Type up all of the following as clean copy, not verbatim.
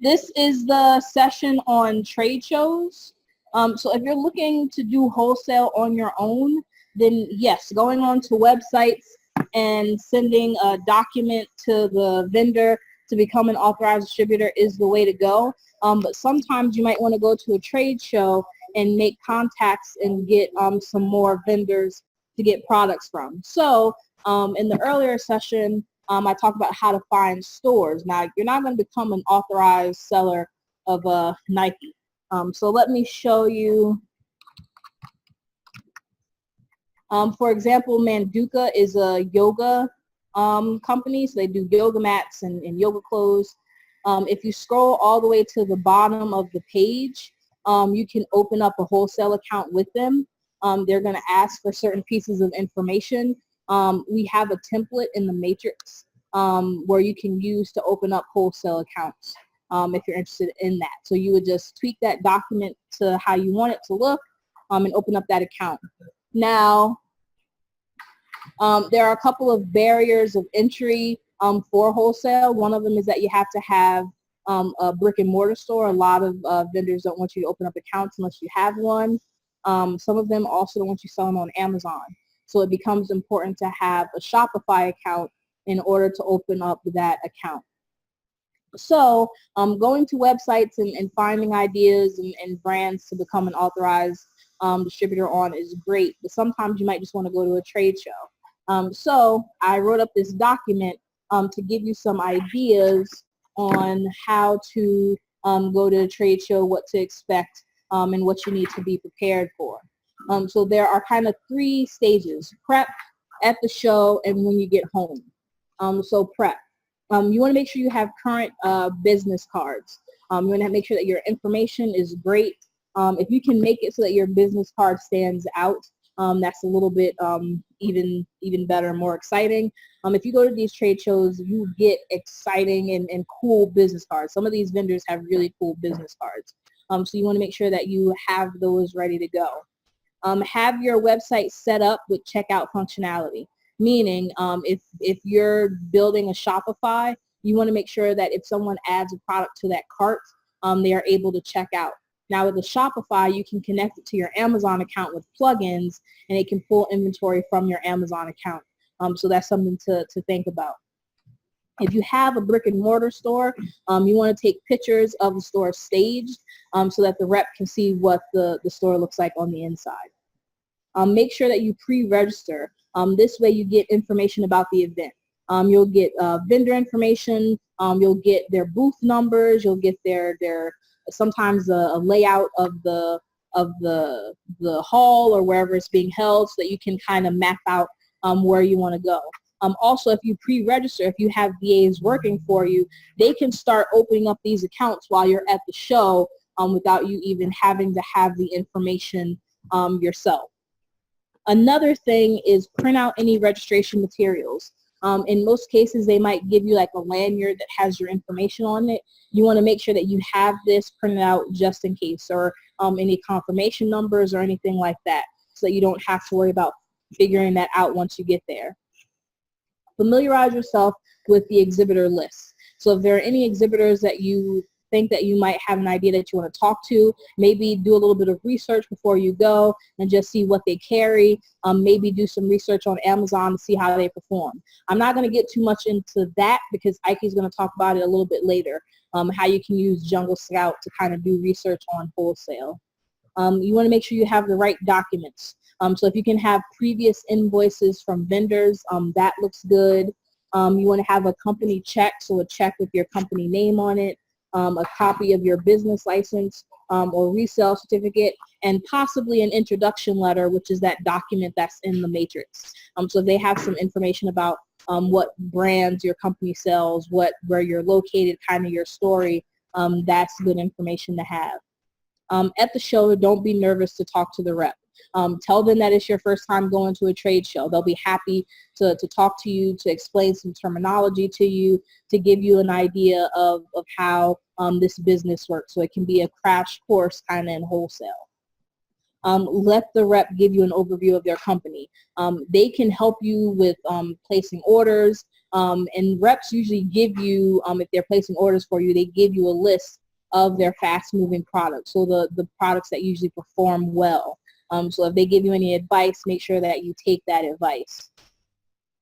This is the session on trade shows. So if you're looking to do wholesale on your own, then yes, going on to websites and sending a document to the vendor to become an authorized distributor is the way to go. But sometimes you might want to go to a trade show and make contacts and get some more vendors to get products from. So in the earlier session, I talked about how to find stores. Now, you're not going to become an authorized seller of Nike. So let me show you. For example, Manduka is a yoga company, so they do yoga mats and yoga clothes. If you scroll all the way to the bottom of the page, you can open up a wholesale account with them. They're going to ask for certain pieces of information. We have a template in the matrix where you can use to open up wholesale accounts if you're interested in that. So you would just tweak that document to how you want it to look and open up that account. Now, there are a couple of barriers of entry for wholesale. One of them is that you have to have a brick and mortar store. A lot of vendors don't want you to open up accounts unless you have one. Some of them also don't want you selling on Amazon. So it becomes important to have a Shopify account in order to open up that account. So going to websites and finding ideas and brands to become an authorized distributor on is great, but sometimes you might just want to go to a trade show. So I wrote up this document to give you some ideas on how to go to a trade show, what to expect, and what you need to be prepared for. So there are kind of 3 stages: prep, at the show, and when you get home. So prep. You want to make sure you have current business cards. You want to make sure that your information is great. If you can make it so that your business card stands out, that's a little bit even better and more exciting. If you go to these trade shows, you get exciting and cool business cards. Some of these vendors have really cool business cards. So you want to make sure that you have those ready to go. Have your website set up with checkout functionality. Meaning, if you're building a Shopify, you want to make sure that if someone adds a product to that cart, they are able to check out. Now with a Shopify, you can connect it to your Amazon account with plugins, and it can pull inventory from your Amazon account. So that's something to think about. If you have a brick and mortar store, you want to take pictures of the store staged so that the rep can see what the store looks like on the inside. Make sure that you pre-register. This way you get information about the event. You'll get vendor information. You'll get their booth numbers. You'll get their sometimes a layout of the hall or wherever it's being held, so that you can kind of map out where you want to go. Also, if you pre-register, if you have VAs working for you, they can start opening up these accounts while you're at the show without you even having to have the information yourself. Another thing is print out any registration materials. In most cases, they might give you like a lanyard that has your information on it. You want to make sure that you have this printed out just in case, or any confirmation numbers or anything like that, so that you don't have to worry about figuring that out once you get there. Familiarize yourself with the exhibitor list. So if there are any exhibitors that you think that you might have an idea that you want to talk to, maybe do a little bit of research before you go and just see what they carry. Maybe do some research on Amazon to see how they perform. I'm not going to get too much into that because Ike is going to talk about it a little bit later, how you can use Jungle Scout to kind of do research on wholesale. You want to make sure you have the right documents. So if you can have previous invoices from vendors, that looks good. You want to have a company check, so a check with your company name on it. A copy of your business license or resale certificate, and possibly an introduction letter, which is that document that's in the matrix. So they have some information about what brands your company sells, where you're located, kind of your story. That's good information to have. At the show, don't be nervous to talk to the rep. Tell them that it's your first time going to a trade show. They'll be happy to talk to you, to explain some terminology to you, to give you an idea of how this business works. So it can be a crash course kind of in wholesale. Let the rep give you an overview of their company. They can help you with placing orders. And reps usually give you, if they're placing orders for you, they give you a list of their fast-moving products, so the products that usually perform well. So if they give you any advice, make sure that you take that advice.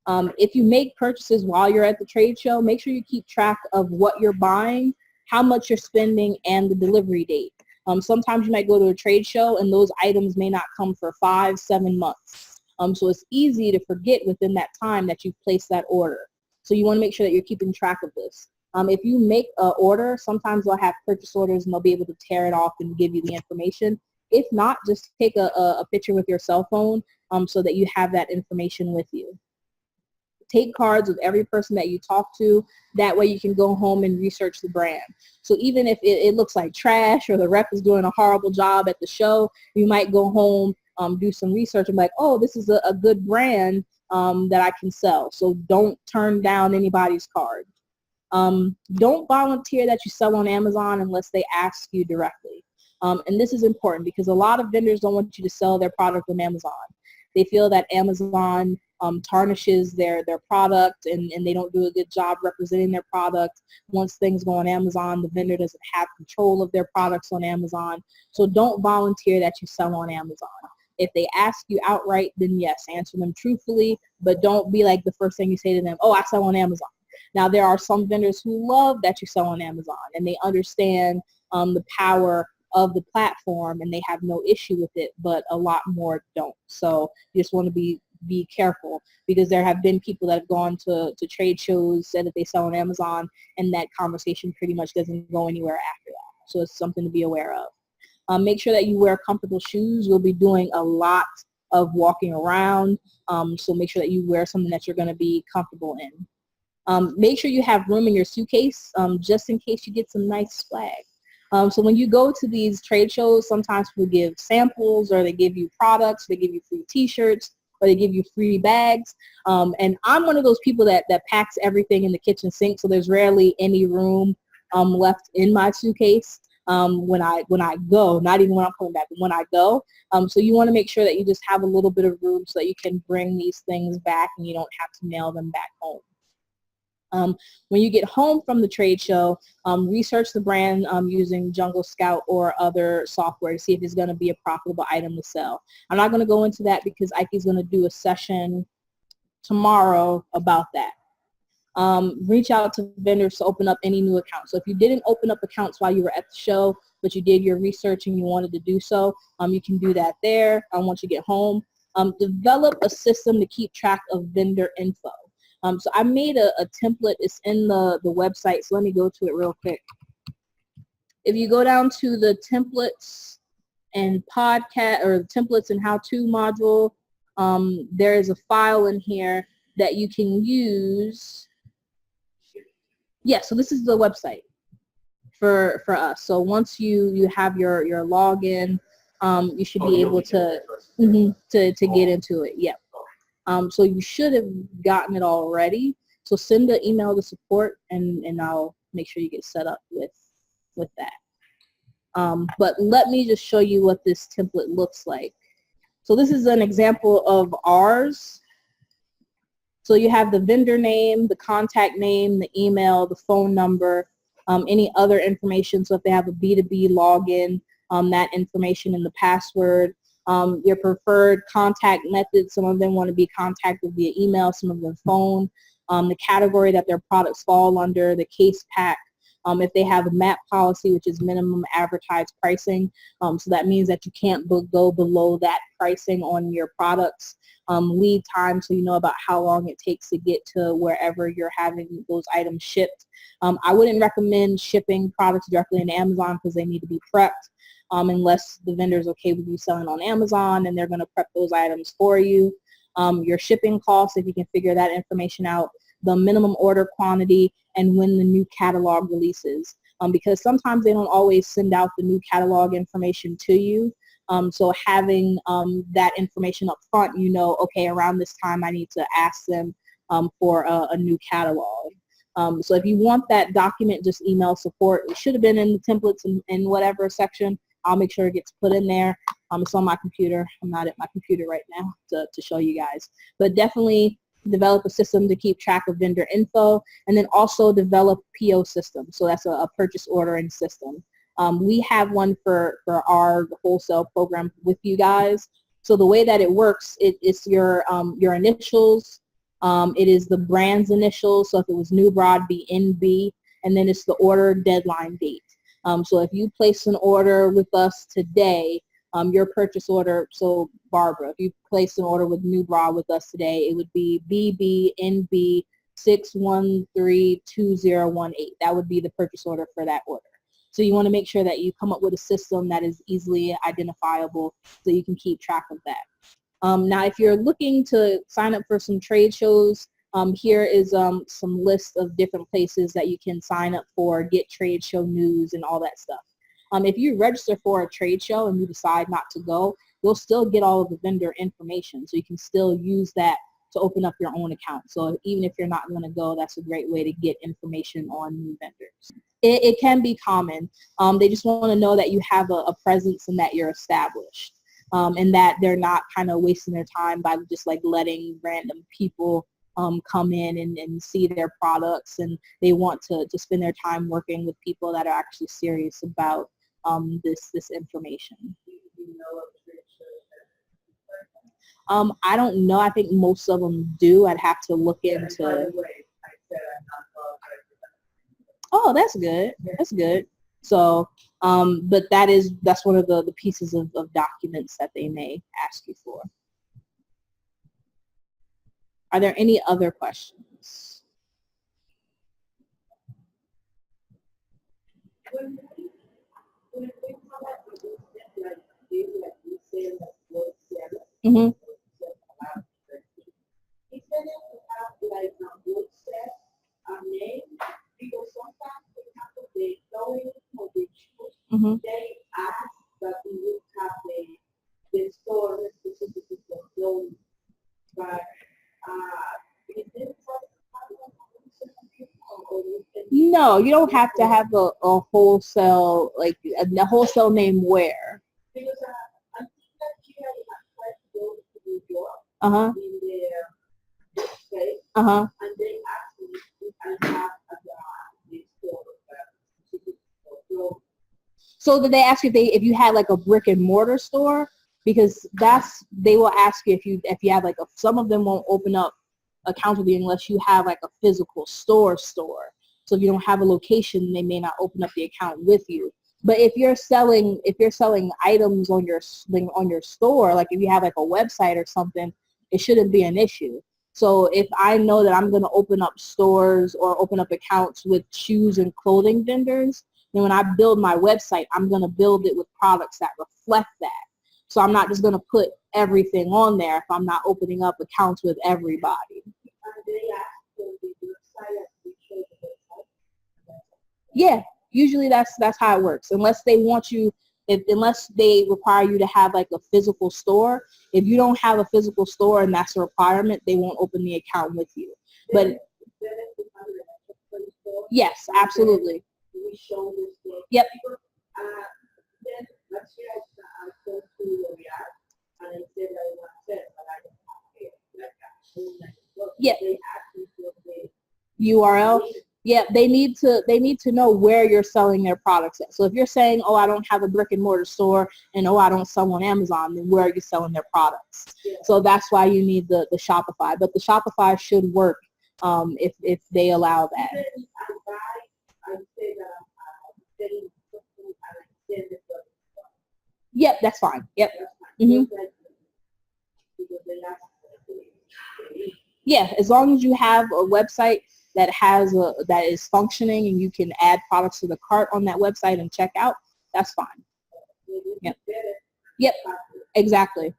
If you make purchases while you're at the trade show, make sure you keep track of what you're buying, how much you're spending, and the delivery date. Sometimes you might go to a trade show and those items may not come for 5-7 months. So it's easy to forget within that time that you've placed that order. So you want to make sure that you're keeping track of this. If you make an order, sometimes they'll have purchase orders and they'll be able to tear it off and give you the information. If not, just take a picture with your cell phone so that you have that information with you. Take cards with every person that you talk to. That way you can go home and research the brand. So even if it looks like trash or the rep is doing a horrible job at the show, you might go home, do some research and be like, oh, this is a good brand that I can sell. So don't turn down anybody's card. Don't volunteer that you sell on Amazon unless they ask you directly. And this is important because a lot of vendors don't want you to sell their product on Amazon. They feel that Amazon tarnishes their product and they don't do a good job representing their product. Once things go on Amazon, the vendor doesn't have control of their products on Amazon. So don't volunteer that you sell on Amazon. If they ask you outright, then yes, answer them truthfully, but don't be like the first thing you say to them, oh, I sell on Amazon. Now, there are some vendors who love that you sell on Amazon and they understand the power of the platform and they have no issue with it, but a lot more don't. So you just want to be careful because there have been people that have gone to trade shows, said that they sell on Amazon, and that conversation pretty much doesn't go anywhere after that. So it's something to be aware of. Make sure that you wear comfortable shoes. You'll be doing a lot of walking around, so make sure that you wear something that you're going to be comfortable in. Make sure you have room in your suitcase just in case you get some nice swag. So when you go to these trade shows, sometimes people give samples or they give you products, they give you free t-shirts, or they give you free bags. And I'm one of those people that packs everything in the kitchen sink, so there's rarely any room left in my suitcase when I go, not even when I'm coming back, but when I go. So you want to make sure that you just have a little bit of room so that you can bring these things back and you don't have to mail them back home. When you get home from the trade show, research the brand using Jungle Scout or other software to see if it's going to be a profitable item to sell. I'm not going to go into that because Ike's going to do a session tomorrow about that. Reach out to vendors to open up any new accounts. So if you didn't open up accounts while you were at the show, but you did your research and you wanted to do so, you can do that there once you get home. Develop a system to keep track of vendor info. So I made a template. It's in the website, so let me go to it real quick. If you go down to the templates and podcast, or the templates and how-to module, there is a file in here that you can use. Yeah, so this is the website for us. So once you have your login, you should be able to get into it. Yeah. So you should have gotten it already. So send an email to support and I'll make sure you get set up with that. But let me just show you what this template looks like. So this is an example of ours. So you have the vendor name, the contact name, the email, the phone number, any other information. So if they have a B2B login, that information and the password. Your preferred contact method. Some of them want to be contacted via email, some of them phone. The category that their products fall under, the case pack. If they have a MAP policy, which is minimum advertised pricing, so that means that you can't go below that pricing on your products. Lead time, so you know about how long it takes to get to wherever you're having those items shipped. I wouldn't recommend shipping products directly into Amazon because they need to be prepped. Unless the vendor is okay with you selling on Amazon and they're going to prep those items for you. Your shipping costs, if you can figure that information out, the minimum order quantity, and when the new catalog releases. Because sometimes they don't always send out the new catalog information to you. So having that information up front, you know, okay, around this time I need to ask them for a new catalog. So if you want that document, just email support. It should have been in the templates in whatever section. I'll make sure it gets put in there. It's on my computer. I'm not at my computer right now to show you guys. But definitely develop a system to keep track of vendor info, and then also develop PO system. So that's a purchase ordering system. We have one for our wholesale program with you guys. So the way that it works, it's your initials. It is the brand's initials. So if it was New Bra, it'd be NB, and then it's the order deadline date. So if you place an order with us today, your purchase order, so Barbara, if you place an order with New Bra with us today, it would be BBNB6132018. That would be the purchase order for that order. So you want to make sure that you come up with a system that is easily identifiable so you can keep track of that. Now, if you're looking to sign up for some trade shows, here is some list of different places that you can sign up for, get trade show news and all that stuff. If you register for a trade show and you decide not to go, you'll still get all of the vendor information. So you can still use that to open up your own account. So even if you're not going to go, that's a great way to get information on new vendors. It can be common. They just want to know that you have a presence and that you're established, and that they're not kind of wasting their time by just like letting random people come in and see their products, and they want to spend their time working with people that are actually serious about this information. I don't know. I think most of them do. I'd have to look into. Oh, that's good. That's good. So, but that's one of the pieces of documents that they may ask you for. Are there any other questions? Mm-hmm. Mm-hmm. No, you don't have to have a wholesale, like a wholesale name where. Uh-huh. Uh-huh. So did they ask you if you had like a brick and mortar store? Because they will ask you if you have like some of them won't open up accounts with you unless you have like a physical store. So if you don't have a location, they may not open up the account with you. But if you're selling items on your store, like if you have like a website or something, it shouldn't be an issue. So if I know that I'm going to open up stores or open up accounts with shoes and clothing vendors, then when I build my website, I'm going to build it with products that reflect that. So I'm not just going to put everything on there if I'm not opening up accounts with everybody. Yeah, usually that's how it works. Unless they want you, unless they require you to have like a physical store. If you don't have a physical store and that's a requirement, they won't open the account with you. But yes, absolutely. Yep. Yep. URL. Yeah, they need to know where you're selling their products at. So if you're saying, oh, I don't have a brick and mortar store, and oh, I don't sell on Amazon, then where are you selling their products? Yeah. So that's why you need the Shopify. But the Shopify should work if they allow that. Yep, that's fine. Yep. Mm-hmm. Yeah, as long as you have a website that is functioning and you can add products to the cart on that website and check out, that's fine. Yep. Yep. Exactly.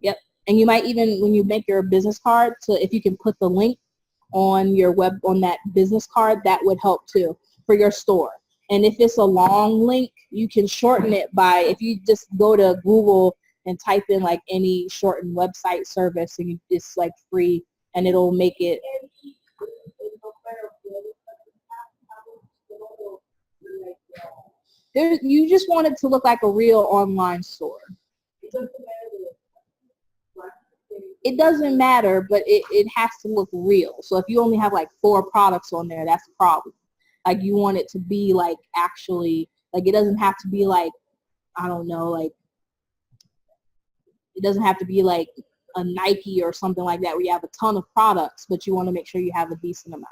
Yep. And you might even, when you make your business card, if you can put the link on your on that business card, that would help too for your store. And if it's a long link, you can shorten it by, if you just go to Google and type in like any shortened website service, and it's like free, and it'll make it. You just want it to look like a real online store. it doesn't matter, but it has to look real. So if you only have like 4 products on there, that's a problem. Like you want it to be like actually, like it doesn't have to be like, I don't know, like it doesn't have to be like a Nike or something like that where you have a ton of products, but you want to make sure you have a decent amount.